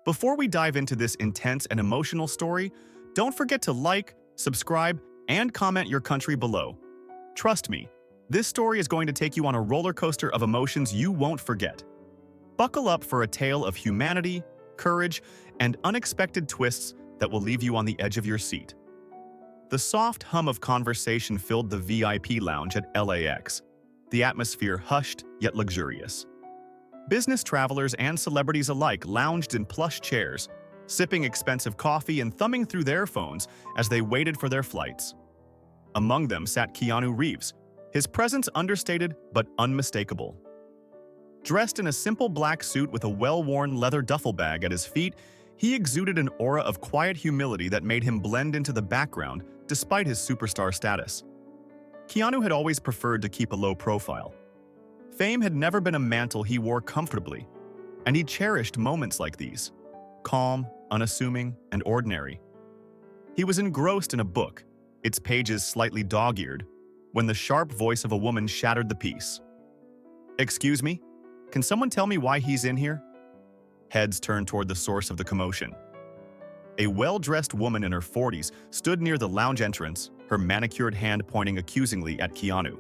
Before we dive into this intense and emotional story, don't forget to like, subscribe, and comment your country below. Trust me, this story is going to take you on a roller coaster of emotions you won't forget. Buckle up for a tale of humanity, courage, and unexpected twists that will leave you on the edge of your seat. The soft hum of conversation filled the VIP lounge at LAX, the atmosphere hushed yet luxurious. Business travelers and celebrities alike lounged in plush chairs, sipping expensive coffee and thumbing through their phones as they waited for their flights. Among them sat Keanu Reeves, his presence understated but unmistakable. Dressed in a simple black suit with a well-worn leather duffel bag at his feet, he exuded an aura of quiet humility that made him blend into the background despite his superstar status. Keanu had always preferred to keep a low profile. Fame had never been a mantle he wore comfortably, and he cherished moments like these, calm, unassuming, and ordinary. He was engrossed in a book, its pages slightly dog-eared, when the sharp voice of a woman shattered the peace. "Excuse me? Can someone tell me why he's in here?" Heads turned toward the source of the commotion. A well-dressed woman in her 40s stood near the lounge entrance, her manicured hand pointing accusingly at Keanu.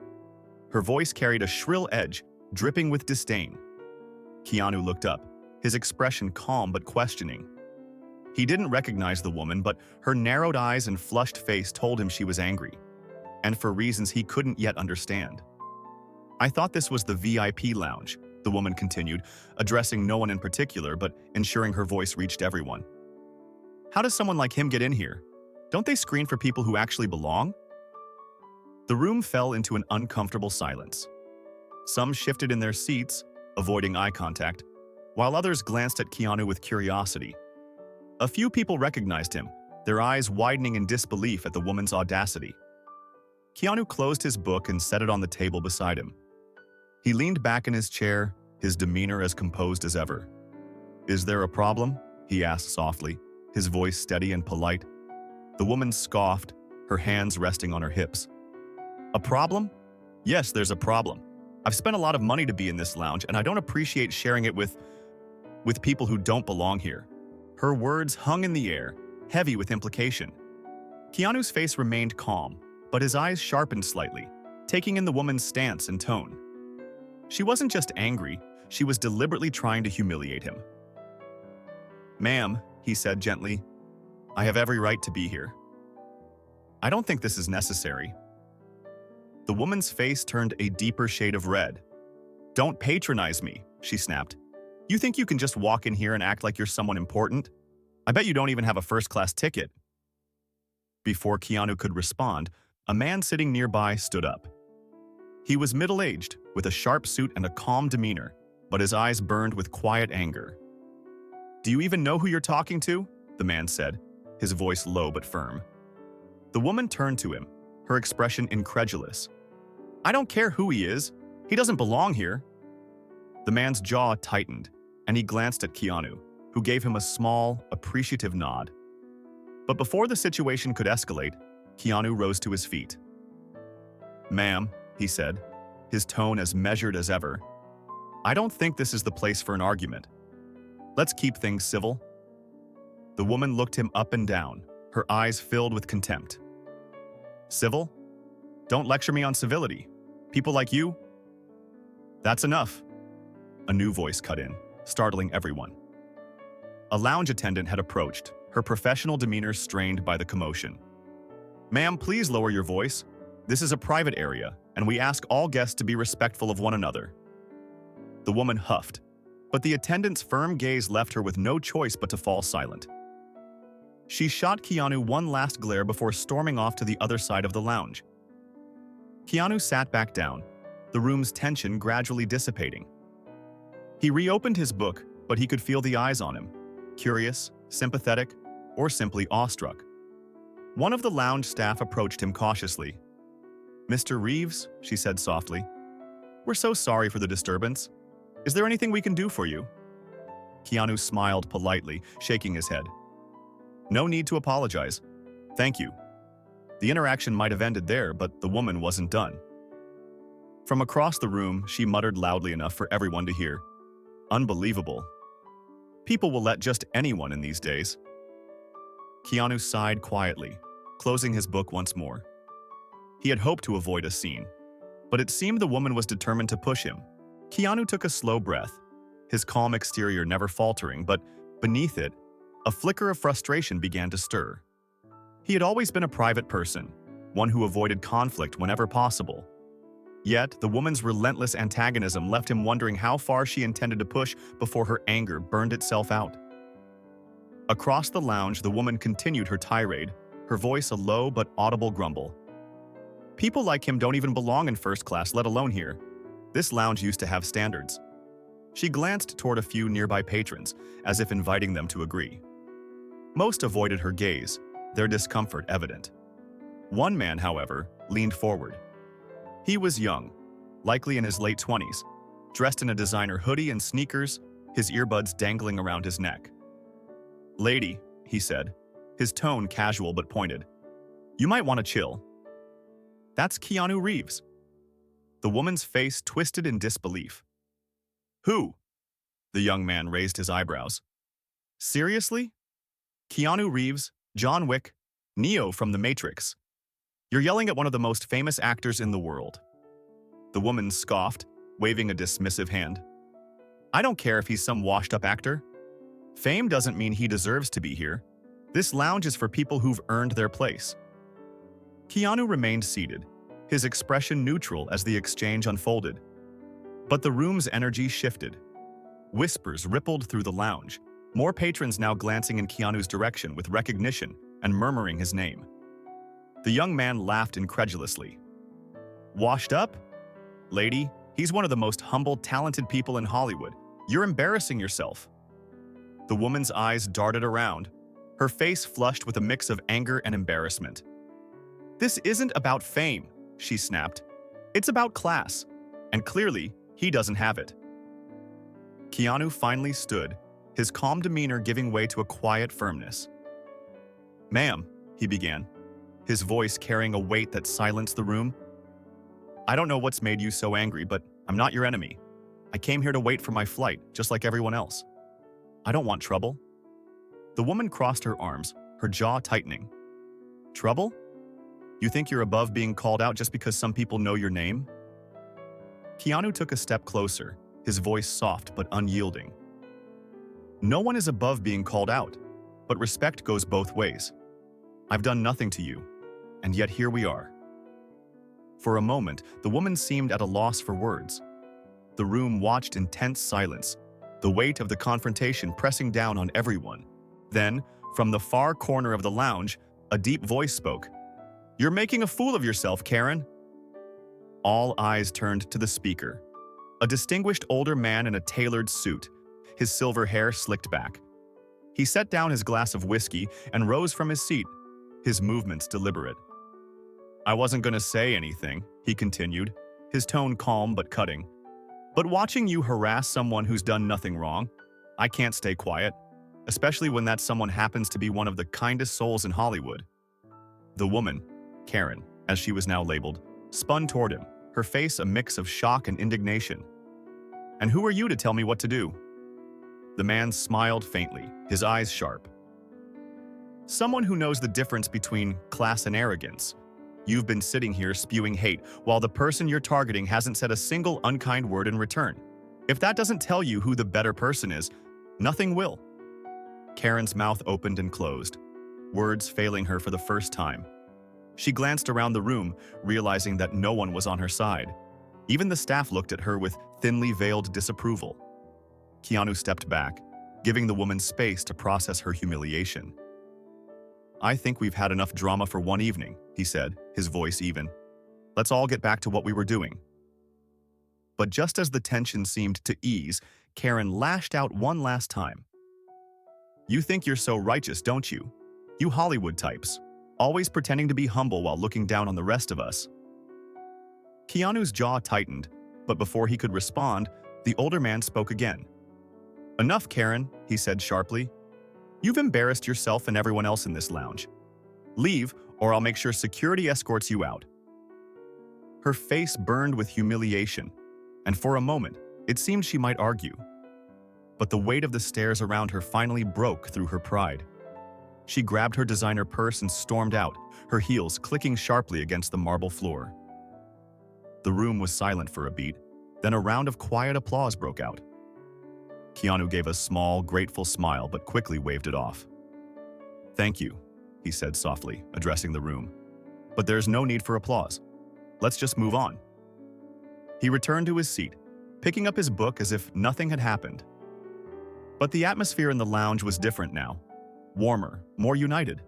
Her voice carried a shrill edge, dripping with disdain. Keanu looked up, his expression calm but questioning. He didn't recognize the woman, but her narrowed eyes and flushed face told him she was angry, and for reasons he couldn't yet understand. "I thought this was the VIP lounge," the woman continued, addressing no one in particular but ensuring her voice reached everyone. "How does someone like him get in here? Don't they screen for people who actually belong?" The room fell into an uncomfortable silence. Some shifted in their seats, avoiding eye contact, while others glanced at Keanu with curiosity. A few people recognized him, their eyes widening in disbelief at the woman's audacity. Keanu closed his book and set it on the table beside him. He leaned back in his chair, his demeanor as composed as ever. "Is there a problem?" he asked softly, his voice steady and polite. The woman scoffed, her hands resting on her hips. "A problem? Yes, there's a problem. I've spent a lot of money to be in this lounge, and I don't appreciate sharing it with people who don't belong here." Her words hung in the air, heavy with implication. Keanu's face remained calm, but his eyes sharpened slightly, taking in the woman's stance and tone. She wasn't just angry, she was deliberately trying to humiliate him. "Ma'am," he said gently, "I have every right to be here. I don't think this is necessary." The woman's face turned a deeper shade of red. "Don't patronize me," she snapped. "You think you can just walk in here and act like you're someone important? I bet you don't even have a first-class ticket." Before Keanu could respond, a man sitting nearby stood up. He was middle-aged, with a sharp suit and a calm demeanor, but his eyes burned with quiet anger. "Do you even know who you're talking to?" the man said, his voice low but firm. The woman turned to him, her expression incredulous. "I don't care who he is. He doesn't belong here." The man's jaw tightened, and he glanced at Keanu, who gave him a small, appreciative nod. But before the situation could escalate, Keanu rose to his feet. "Ma'am," he said, his tone as measured as ever, "I don't think this is the place for an argument. Let's keep things civil." The woman looked him up and down, her eyes filled with contempt. "Civil? Don't lecture me on civility. People like you?" "That's enough." A new voice cut in, startling everyone. A lounge attendant had approached, her professional demeanor strained by the commotion. "Ma'am, please lower your voice. This is a private area, and we ask all guests to be respectful of one another." The woman huffed, but the attendant's firm gaze left her with no choice but to fall silent. She shot Keanu one last glare before storming off to the other side of the lounge. Keanu sat back down, the room's tension gradually dissipating. He reopened his book, but he could feel the eyes on him, curious, sympathetic, or simply awestruck. One of the lounge staff approached him cautiously. "Mr. Reeves," she said softly, "we're so sorry for the disturbance. Is there anything we can do for you?" Keanu smiled politely, shaking his head. "No need to apologize. Thank you." The interaction might have ended there, but the woman wasn't done. From across the room, she muttered loudly enough for everyone to hear, "Unbelievable." People will let just anyone in these days. Keanu sighed quietly, closing his book once more. He had hoped to avoid a scene, but it seemed the woman was determined to push him. Keanu took a slow breath, his calm exterior never faltering, but beneath it, a flicker of frustration began to stir. He had always been a private person, one who avoided conflict whenever possible. Yet, the woman's relentless antagonism left him wondering how far she intended to push before her anger burned itself out. Across the lounge, the woman continued her tirade, her voice a low but audible grumble. People like him don't even belong in first class, let alone here. This lounge used to have standards. She glanced toward a few nearby patrons, as if inviting them to agree. Most avoided her gaze, their discomfort evident. One man, however, leaned forward. He was young, likely in his late 20s, dressed in a designer hoodie and sneakers, his earbuds dangling around his neck. "Lady," he said, his tone casual but pointed. "You might want to chill." "That's Keanu Reeves." The woman's face twisted in disbelief. "Who?" The young man raised his eyebrows. "Seriously? Keanu Reeves, John Wick, Neo from The Matrix. You're yelling at one of the most famous actors in the world." The woman scoffed, waving a dismissive hand. "I don't care if he's some washed-up actor. Fame doesn't mean he deserves to be here. This lounge is for people who've earned their place." Keanu remained seated, his expression neutral as the exchange unfolded. But the room's energy shifted. Whispers rippled through the lounge, more patrons now glancing in Keanu's direction with recognition and murmuring his name. The young man laughed incredulously. "Washed up? Lady, he's one of the most humble, talented people in Hollywood. You're embarrassing yourself." The woman's eyes darted around, her face flushed with a mix of anger and embarrassment. "This isn't about fame," she snapped. "It's about class, and clearly, he doesn't have it." Keanu finally stood, his calm demeanor giving way to a quiet firmness. "Ma'am," he began, his voice carrying a weight that silenced the room. "I don't know what's made you so angry, but I'm not your enemy. I came here to wait for my flight, just like everyone else. I don't want trouble." The woman crossed her arms, her jaw tightening. "Trouble? You think you're above being called out just because some people know your name?" Keanu took a step closer, his voice soft but unyielding. "No one is above being called out, but respect goes both ways. I've done nothing to you, and yet here we are." For a moment, the woman seemed at a loss for words. The room watched in tense silence, the weight of the confrontation pressing down on everyone. Then, from the far corner of the lounge, a deep voice spoke. "You're making a fool of yourself, Karen." All eyes turned to the speaker, a distinguished older man in a tailored suit, his silver hair slicked back. He set down his glass of whiskey and rose from his seat, his movements deliberate. "I wasn't going to say anything," he continued, his tone calm but cutting. "But watching you harass someone who's done nothing wrong, I can't stay quiet, especially when that someone happens to be one of the kindest souls in Hollywood." The woman, Karen, as she was now labeled, spun toward him, her face a mix of shock and indignation. "And who are you to tell me what to do?" The man smiled faintly, his eyes sharp. "Someone who knows the difference between class and arrogance. You've been sitting here spewing hate, while the person you're targeting hasn't said a single unkind word in return. If that doesn't tell you who the better person is, nothing will." Karen's mouth opened and closed, words failing her for the first time. She glanced around the room, realizing that no one was on her side. Even the staff looked at her with thinly veiled disapproval. Keanu stepped back, giving the woman space to process her humiliation. "I think we've had enough drama for one evening," he said, his voice even. "Let's all get back to what we were doing." But just as the tension seemed to ease, Karen lashed out one last time. "You think you're so righteous, don't you? You Hollywood types, always pretending to be humble while looking down on the rest of us." Keanu's jaw tightened, but before he could respond, the older man spoke again. "Enough, Karen," he said sharply. "You've embarrassed yourself and everyone else in this lounge. Leave, or I'll make sure security escorts you out." Her face burned with humiliation, and for a moment, it seemed she might argue. but the weight of the stairs around her finally broke through her pride. She grabbed her designer purse and stormed out, her heels clicking sharply against the marble floor. The room was silent for a beat, then a round of quiet applause broke out. Keanu gave a small, grateful smile but quickly waved it off. "Thank you," he said softly, addressing the room. "But there's no need for applause. Let's just move on." He returned to his seat, picking up his book as if nothing had happened. But the atmosphere in the lounge was different now. Warmer, more united.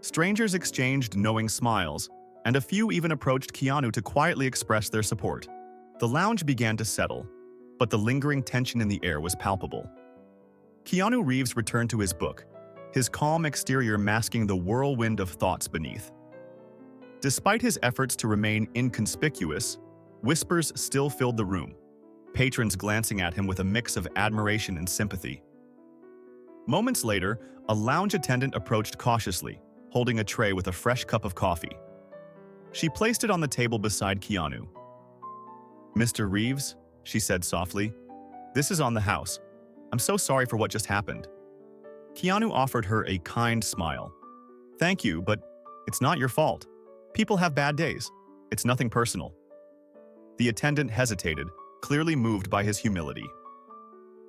Strangers exchanged knowing smiles, and a few even approached Keanu to quietly express their support. The lounge began to settle, but the lingering tension in the air was palpable. Keanu Reeves returned to his book, his calm exterior masking the whirlwind of thoughts beneath. Despite his efforts to remain inconspicuous, whispers still filled the room, patrons glancing at him with a mix of admiration and sympathy. Moments later, a lounge attendant approached cautiously, holding a tray with a fresh cup of coffee. She placed it on the table beside Keanu. "Mr. Reeves," she said softly, "this is on the house. I'm so sorry for what just happened." Keanu offered her a kind smile. "Thank you, but it's not your fault. People have bad days. It's nothing personal." The attendant hesitated, clearly moved by his humility.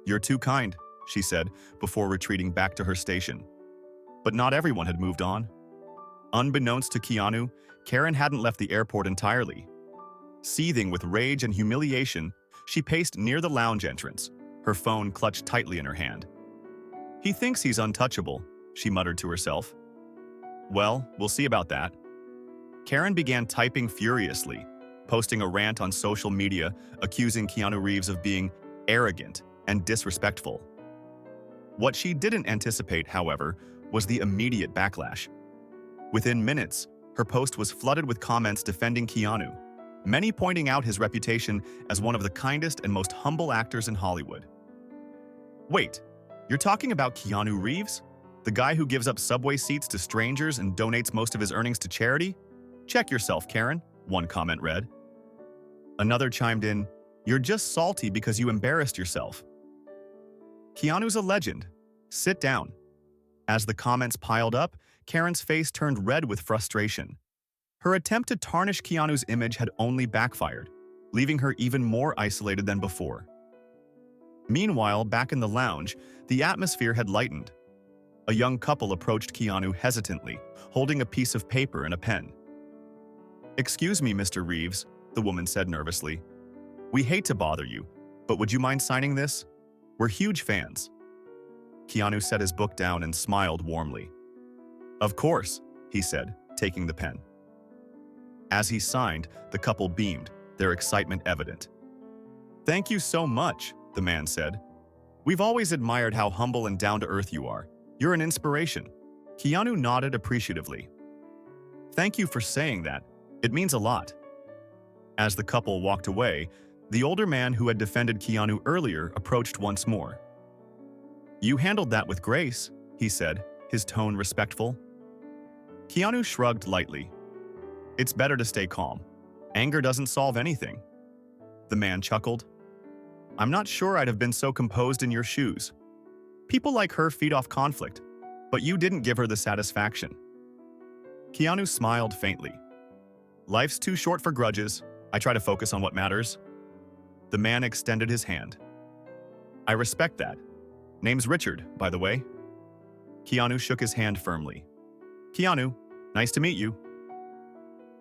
"You're too kind," she said, before retreating back to her station. But not everyone had moved on. Unbeknownst to Keanu, Karen hadn't left the airport entirely. Seething with rage and humiliation, she paced near the lounge entrance, her phone clutched tightly in her hand. "He thinks he's untouchable," she muttered to herself. "Well, we'll see about that." Karen began typing furiously, posting a rant on social media accusing Keanu Reeves of being arrogant and disrespectful. What she didn't anticipate, however, was the immediate backlash. Within minutes, her post was flooded with comments defending Keanu, many pointing out his reputation as one of the kindest and most humble actors in Hollywood. "Wait, you're talking about Keanu Reeves? The guy who gives up subway seats to strangers and donates most of his earnings to charity? Check yourself, Karen," one comment read. Another chimed in, "You're just salty because you embarrassed yourself." "Keanu's a legend. Sit down." As the comments piled up, Karen's face turned red with frustration. Her attempt to tarnish Keanu's image had only backfired, leaving her even more isolated than before. Meanwhile, back in the lounge, the atmosphere had lightened. A young couple approached Keanu hesitantly, holding a piece of paper and a pen. "Excuse me, Mr. Reeves," the woman said nervously. "We hate to bother you, but would you mind signing this? We're huge fans." Keanu set his book down and smiled warmly. "Of course," he said, taking the pen. As he signed, the couple beamed, their excitement evident. "Thank you so much," the man said. "We've always admired how humble and down-to-earth you are. You're an inspiration." Keanu nodded appreciatively. "Thank you for saying that. It means a lot." As the couple walked away, the older man who had defended Keanu earlier approached once more. "You handled that with grace," he said, his tone respectful. Keanu shrugged lightly. "It's better to stay calm. Anger doesn't solve anything." The man chuckled. "I'm not sure I'd have been so composed in your shoes. People like her feed off conflict, but you didn't give her the satisfaction." Keanu smiled faintly. "Life's too short for grudges. I try to focus on what matters." The man extended his hand. "I respect that. Name's Richard, by the way." Keanu shook his hand firmly. "Keanu, nice to meet you."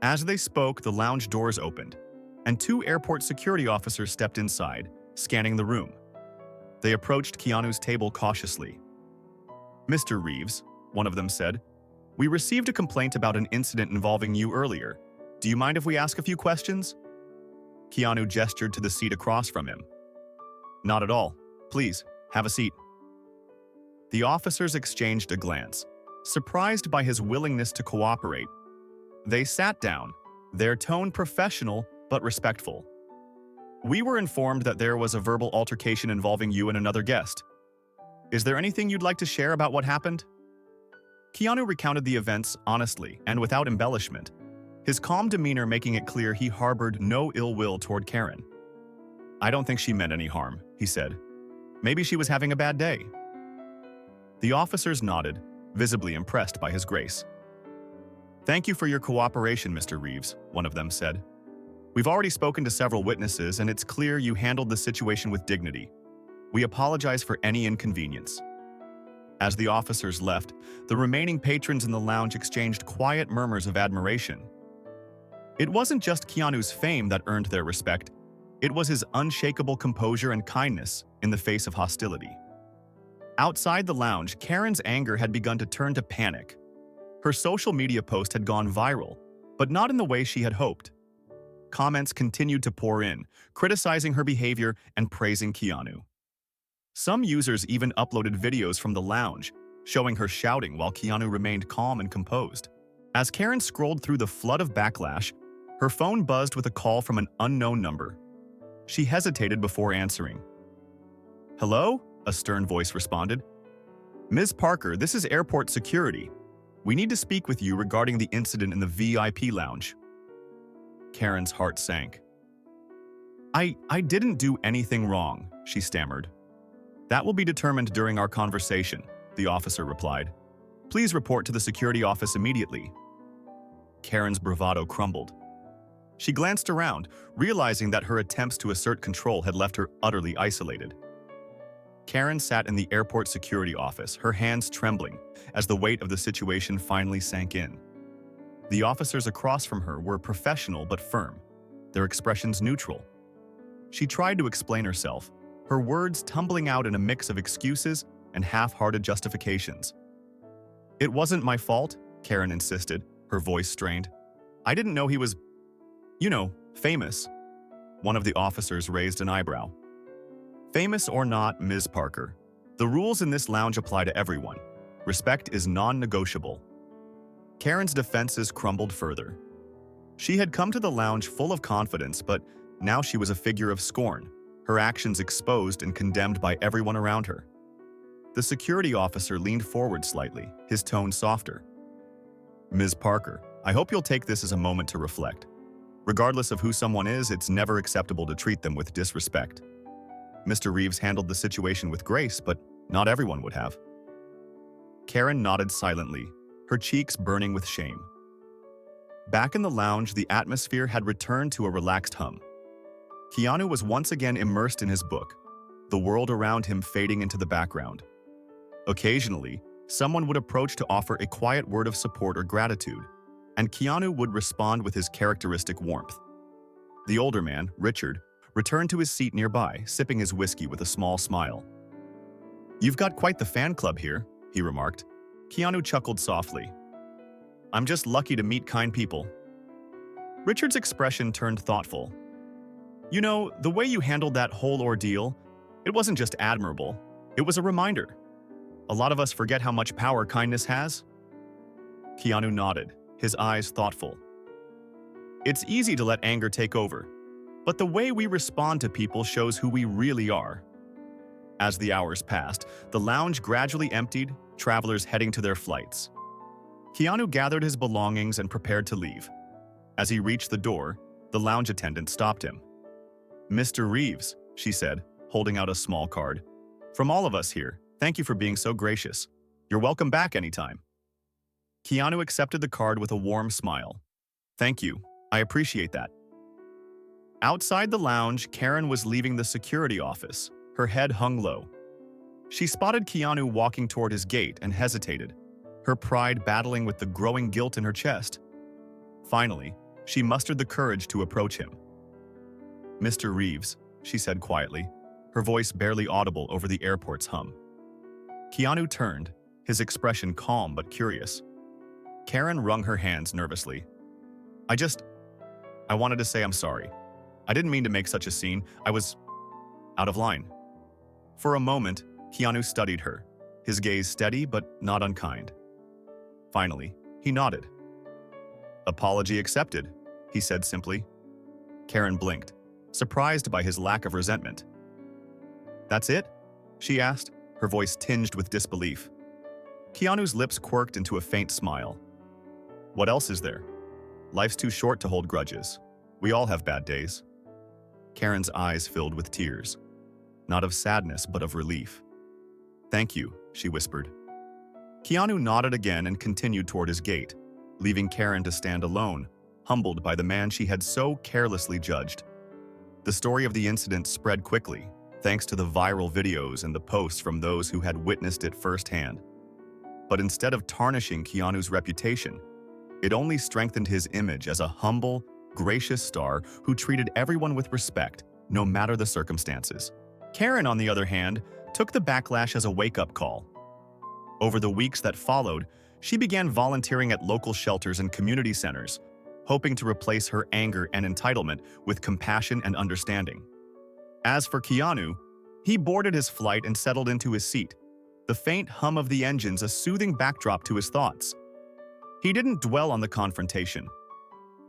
As they spoke, the lounge doors opened, and two airport security officers stepped inside, scanning the room. They approached Keanu's table cautiously. "Mr. Reeves," one of them said, "we received a complaint about an incident involving you earlier. Do you mind if we ask a few questions?" Keanu gestured to the seat across from him. "Not at all. Please, have a seat." The officers exchanged a glance, surprised by his willingness to cooperate. They sat down, their tone professional but respectful. "We were informed that there was a verbal altercation involving you and another guest. Is there anything you'd like to share about what happened?" Keanu recounted the events honestly and without embellishment, his calm demeanor making it clear he harbored no ill will toward Karen. "I don't think she meant any harm," he said. Maybe she was having a bad day. The officers nodded, visibly impressed by his grace. "Thank you for your cooperation, Mr. Reeves," one of them said. "We've already spoken to several witnesses, and it's clear you handled the situation with dignity. We apologize for any inconvenience." As the officers left, the remaining patrons in the lounge exchanged quiet murmurs of admiration. It wasn't just Keanu's fame that earned their respect, it was his unshakable composure and kindness in the face of hostility. Outside the lounge, Karen's anger had begun to turn to panic. Her social media post had gone viral, but not in the way she had hoped. Comments continued to pour in, criticizing her behavior and praising Keanu. Some users even uploaded videos from the lounge, showing her shouting while Keanu remained calm and composed. As Karen scrolled through the flood of backlash, her phone buzzed with a call from an unknown number. She hesitated before answering. "Hello?" a stern voice responded. "Ms. Parker, this is airport security. We need to speak with you regarding the incident in the VIP lounge." Karen's heart sank. I didn't do anything wrong," she stammered. "That will be determined during our conversation," the officer replied. "Please report to the security office immediately." Karen's bravado crumbled. She glanced around, realizing that her attempts to assert control had left her utterly isolated. Karen sat in the airport security office, her hands trembling, as the weight of the situation finally sank in. The officers across from her were professional but firm, their expressions neutral. She tried to explain herself, her words tumbling out in a mix of excuses and half-hearted justifications. "It wasn't my fault," Karen insisted, her voice strained. "I didn't know he was, famous." One of the officers raised an eyebrow. "Famous or not, Ms. Parker, the rules in this lounge apply to everyone. Respect is non-negotiable." Karen's defenses crumbled further. She had come to the lounge full of confidence, but now she was a figure of scorn, her actions exposed and condemned by everyone around her. The security officer leaned forward slightly, his tone softer. "Ms. Parker, I hope you'll take this as a moment to reflect. Regardless of who someone is, it's never acceptable to treat them with disrespect. Mr. Reeves handled the situation with grace, but not everyone would have." Karen nodded silently, her cheeks burning with shame. Back in the lounge, the atmosphere had returned to a relaxed hum. Keanu was once again immersed in his book, the world around him fading into the background. Occasionally, someone would approach to offer a quiet word of support or gratitude, and Keanu would respond with his characteristic warmth. The older man, Richard, returned to his seat nearby, sipping his whiskey with a small smile. "You've got quite the fan club here," he remarked. Keanu chuckled softly. "I'm just lucky to meet kind people." Richard's expression turned thoughtful. "You know, the way you handled that whole ordeal, it wasn't just admirable, it was a reminder. A lot of us forget how much power kindness has." Keanu nodded, his eyes thoughtful. "It's easy to let anger take over, but the way we respond to people shows who we really are." As the hours passed, the lounge gradually emptied, travelers heading to their flights. Keanu gathered his belongings and prepared to leave. As he reached the door, the lounge attendant stopped him. "Mr. Reeves," she said, holding out a small card. "From all of us here, thank you for being so gracious. You're welcome back anytime." Keanu accepted the card with a warm smile. "Thank you, I appreciate that." Outside the lounge, Karen was leaving the security office, her head hung low. She spotted Keanu walking toward his gate and hesitated, her pride battling with the growing guilt in her chest. Finally, she mustered the courage to approach him. "Mr. Reeves," she said quietly, her voice barely audible over the airport's hum. Keanu turned, his expression calm but curious. Karen wrung her hands nervously. I wanted to say I'm sorry. I didn't mean to make such a scene. I was out of line." For a moment, Keanu studied her, his gaze steady but not unkind. Finally, he nodded. "Apology accepted," he said simply. Karen blinked, surprised by his lack of resentment. "That's it?" she asked, her voice tinged with disbelief. Keanu's lips quirked into a faint smile. "What else is there? Life's too short to hold grudges. We all have bad days." Karen's eyes filled with tears. not of sadness but of relief. "Thank you," she whispered. Keanu nodded again and continued toward his gate, leaving Karen to stand alone, humbled by the man she had so carelessly judged. The story of the incident spread quickly, thanks to the viral videos and the posts from those who had witnessed it firsthand. But instead of tarnishing Keanu's reputation, it only strengthened his image as a humble, gracious star who treated everyone with respect, no matter the circumstances. Karen, on the other hand, took the backlash as a wake-up call. Over the weeks that followed, she began volunteering at local shelters and community centers, hoping to replace her anger and entitlement with compassion and understanding. As for Keanu, he boarded his flight and settled into his seat, the faint hum of the engines a soothing backdrop to his thoughts. He didn't dwell on the confrontation.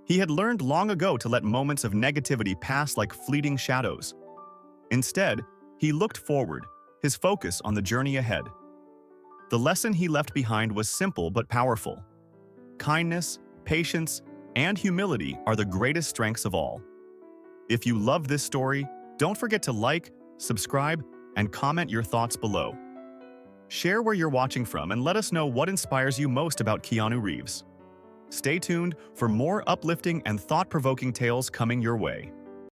He had learned long ago to let moments of negativity pass like fleeting shadows. Instead, he looked forward, his focus on the journey ahead. The lesson he left behind was simple but powerful. Kindness, patience, and humility are the greatest strengths of all. If you love this story, don't forget to like, subscribe, and comment your thoughts below. Share where you're watching from and let us know what inspires you most about Keanu Reeves. Stay tuned for more uplifting and thought-provoking tales coming your way.